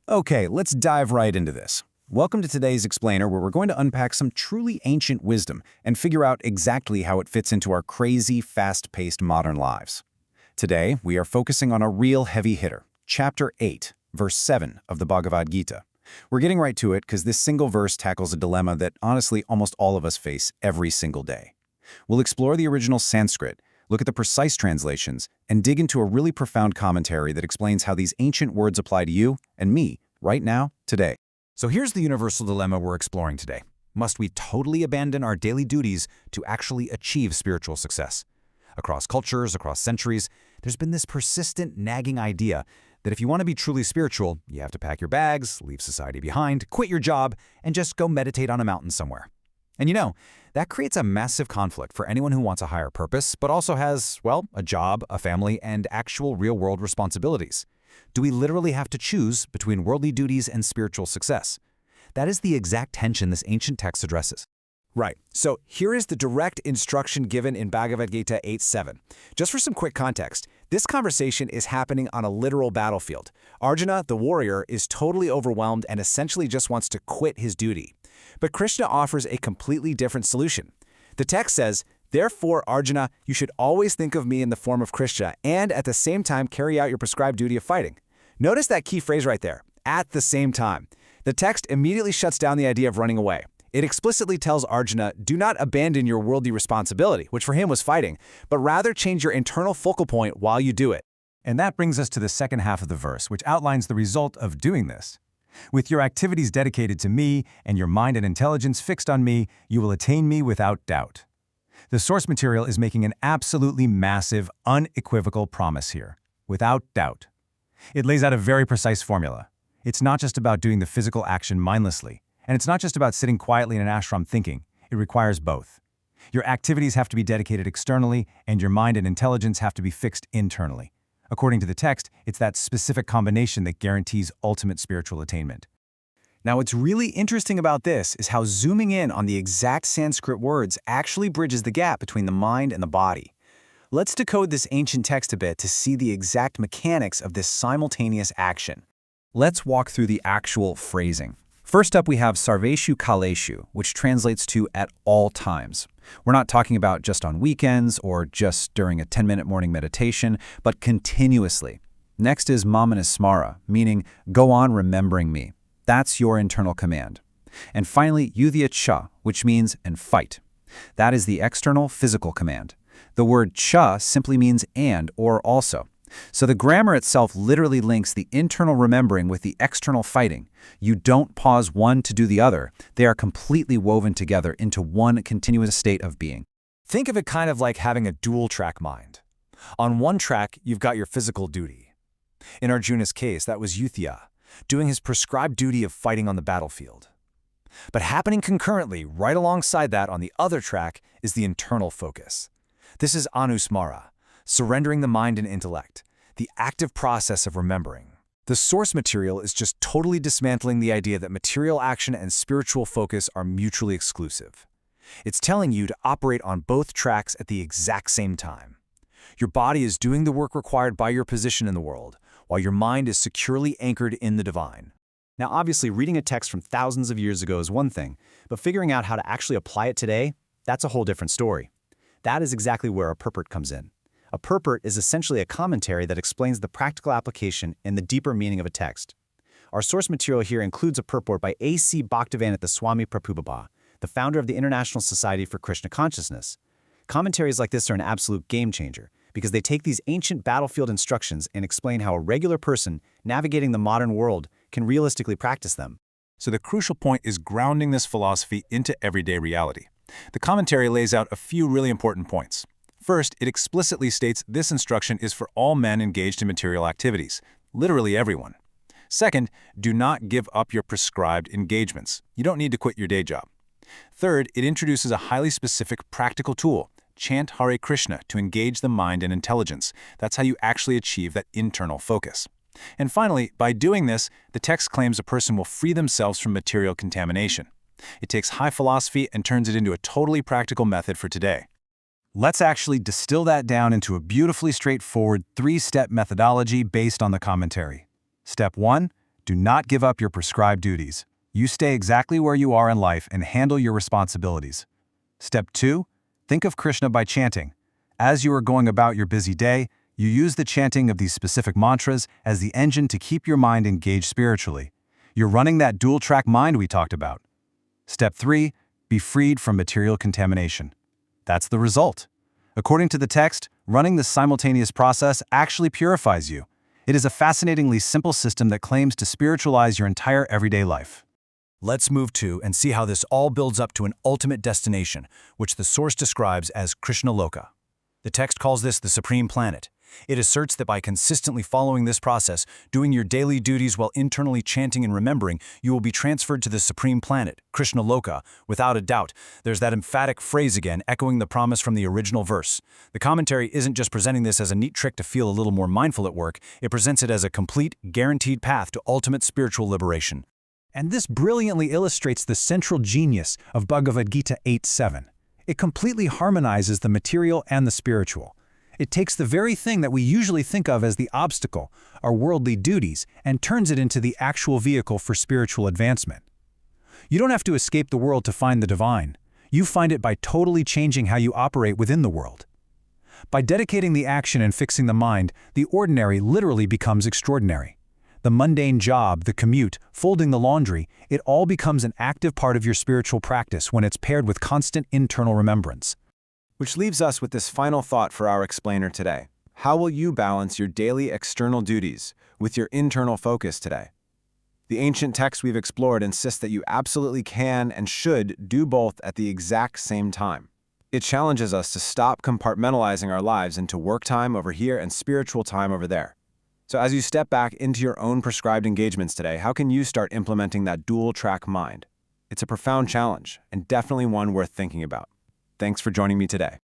Okay, let's dive right into this. Welcome to today's explainer, where we're going to unpack some truly ancient wisdom and figure out exactly how it fits into our crazy, fast-paced modern lives. Today, we are focusing on a real heavy hitter, Chapter 8, Verse 7 of the Bhagavad Gita. We're getting right to it because this single verse tackles a dilemma that honestly almost all of us face every single day. We'll explore the original Sanskrit, look at the precise translations, and dig into a really profound commentary that explains how these ancient words apply to you and me right now, today. So here's the universal dilemma we're exploring today. Must we totally abandon our daily duties to actually achieve spiritual success? Across cultures, across centuries, there's been this persistent, nagging idea that if you want to be truly spiritual, you have to pack your bags, leave society behind, quit your job, and just go meditate on a mountain somewhere. And you know, that creates a massive conflict for anyone who wants a higher purpose, but also has, well, a job, a family, and actual real-world responsibilities. Do we literally have to choose between worldly duties and spiritual success? That is the exact tension this ancient text addresses. Right. So here is the direct instruction given in Bhagavad Gita 8.7. Just for some quick context, this conversation is happening on a literal battlefield. Arjuna, the warrior, is totally overwhelmed and essentially just wants to quit his duty. But Kṛṣṇa offers a completely different solution. The text says, "Therefore, Arjuna, you should always think of me in the form of Kṛṣṇa and at the same time carry out your prescribed duty of fighting." Notice that key phrase right there, at the same time. The text immediately shuts down the idea of running away. It explicitly tells Arjuna, do not abandon your worldly responsibility, which for him was fighting, but rather change your internal focal point while you do it. And that brings us to the second half of the verse, which outlines the result of doing this. With your activities dedicated to me and your mind and intelligence fixed on me, you will attain me without doubt. The source material is making an absolutely massive, unequivocal promise here, without doubt. It lays out a very precise formula. It's not just about doing the physical action mindlessly, and it's not just about sitting quietly in an ashram thinking. It requires both. Your activities have to be dedicated externally, and your mind and intelligence have to be fixed internally. According to the text, it's that specific combination that guarantees ultimate spiritual attainment. Now, what's really interesting about this is how zooming in on the exact Sanskrit words actually bridges the gap between the mind and the body. Let's decode this ancient text a bit to see the exact mechanics of this simultaneous action. Let's walk through the actual phrasing. First up, we have sarveṣu kāleṣu, which translates to at all times. We're not talking about just on weekends or just during a 10-minute morning meditation, but continuously. Next is anusmara, meaning go on remembering me. That's your internal command. And finally, yudhya, which means and fight. That is the external physical command. The word cha simply means and or also. So the grammar itself literally links the internal remembering with the external fighting. You don't pause one to do the other. They are completely woven together into one continuous state of being. Think of it kind of like having a dual-track mind. On one track, you've got your physical duty. In Arjuna's case, that was yudhya, doing his prescribed duty of fighting on the battlefield. But happening concurrently, right alongside that on the other track, is the internal focus. This is anusmara, surrendering the mind and intellect, the active process of remembering. The source material is just totally dismantling the idea that material action and spiritual focus are mutually exclusive. It's telling you to operate on both tracks at the exact same time. Your body is doing the work required by your position in the world, while your mind is securely anchored in the divine. Now, obviously, reading a text from thousands of years ago is one thing, but figuring out how to actually apply it today, that's a whole different story. That is exactly where a purport comes in. A purport is essentially a commentary that explains the practical application and the deeper meaning of a text. Our source material here includes a purport by A.C. Bhaktivedanta Swami Prabhupada, the founder of the International Society for Kṛṣṇa Consciousness. Commentaries like this are an absolute game changer because they take these ancient battlefield instructions and explain how a regular person navigating the modern world can realistically practice them. So the crucial point is grounding this philosophy into everyday reality. The commentary lays out a few really important points. First, it explicitly states this instruction is for all men engaged in material activities, literally everyone. Second, do not give up your prescribed engagements. You don't need to quit your day job. Third, it introduces a highly specific practical tool, chant Hare Krishna, to engage the mind and intelligence. That's how you actually achieve that internal focus. And finally, by doing this, the text claims a person will free themselves from material contamination. It takes high philosophy and turns it into a totally practical method for today. Let's actually distill that down into a beautifully straightforward 3-step methodology based on the commentary. Step 1. Do not give up your prescribed duties. You stay exactly where you are in life and handle your responsibilities. Step 2. Think of Kṛṣṇa by chanting. As you are going about your busy day, you use the chanting of these specific mantras as the engine to keep your mind engaged spiritually. You're running that dual-track mind we talked about. Step 3. Be freed from material contamination. That's the result. According to the text, running this simultaneous process actually purifies you. It is a fascinatingly simple system that claims to spiritualize your entire everyday life. Let's move to and see how this all builds up to an ultimate destination, which the source describes as Kṛṣṇa Loka. The text calls this the supreme planet. It asserts that by consistently following this process, doing your daily duties while internally chanting and remembering, you will be transferred to the supreme planet, Kṛṣṇa Loka, without a doubt. There's that emphatic phrase again, echoing the promise from the original verse. The commentary isn't just presenting this as a neat trick to feel a little more mindful at work, it presents it as a complete, guaranteed path to ultimate spiritual liberation. And this brilliantly illustrates the central genius of Bhagavad Gita 8.7. It completely harmonizes the material and the spiritual. It takes the very thing that we usually think of as the obstacle, our worldly duties, and turns it into the actual vehicle for spiritual advancement. You don't have to escape the world to find the divine. You find it by totally changing how you operate within the world. By dedicating the action and fixing the mind, the ordinary literally becomes extraordinary. The mundane job, the commute, folding the laundry, it all becomes an active part of your spiritual practice when it's paired with constant internal remembrance. Which leaves us with this final thought for our explainer today. How will you balance your daily external duties with your internal focus today? The ancient text we've explored insists that you absolutely can and should do both at the exact same time. It challenges us to stop compartmentalizing our lives into work time over here and spiritual time over there. So as you step back into your own prescribed engagements today, how can you start implementing that dual-track mind? It's a profound challenge and definitely one worth thinking about. Thanks for joining me today.